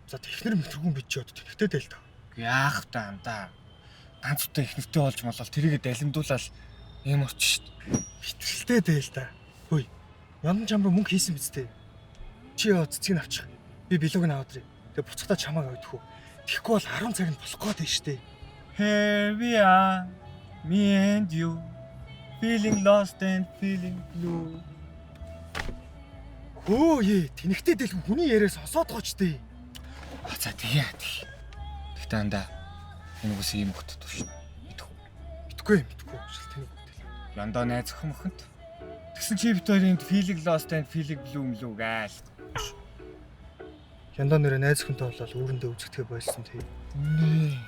За технэр мэтэргүүн бичээд тэнхтэй дээл та. Яах вэ андаа? Ганц удаа ихнэртэй болж молол тэрийгэ далимдуулаад юм орч шít. Хитрэлтэй дээл та. Хөөе. Яндан чамруу мөнгө хийсэн биз дээ. Чи яа цэцгийг авчих. Би билог нь аваад ирээ. Тэгээ буцахтаа чамааг авдаггүй. Тэгэхгүй бол 10 цаг нь болох гээд байна штэ. Here we are, me and you, feeling lost and feeling blue. Хөөе, тэнхтэй дээл хүний яриа сонсоод гоочтэй. За тэгье. Тэгтээ андаа энэ үгс ийм хөтөд тушна. Мэдхгүй шил тэнийг үтэл. Яндаа найз өхөн мөхөнд. Тэгсэн чи бит хоёрын feeling lost and feeling blue гайл. Яндаа нэрээ найз өхөнтэй болол үүрэндээ үзэгдэхэ болсон тий. Үнэ.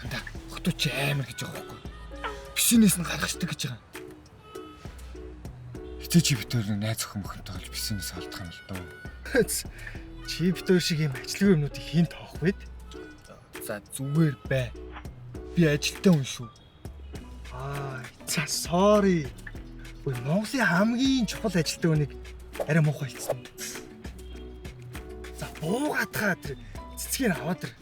Андаа хөтөч амар гэж байгаа байхгүй. Бисинээс нь гаргачдаг гэж байгаа. Хитэ чи бит хоёрын найз өхөн мөхөнтэй болж бисинээс алдах юм л доо. Чи бит хоёр шиг юм ажилгүй юмнуудыг хийн тоох байд. За зүгээр бай. Би ажилтаа хүн шүү. За sorry. Ой Монголын хамгийн чухал ажилтаа хүнийг арай муухай хэлсэн. За буугаатгаа тэр цэцгийг аваад ир.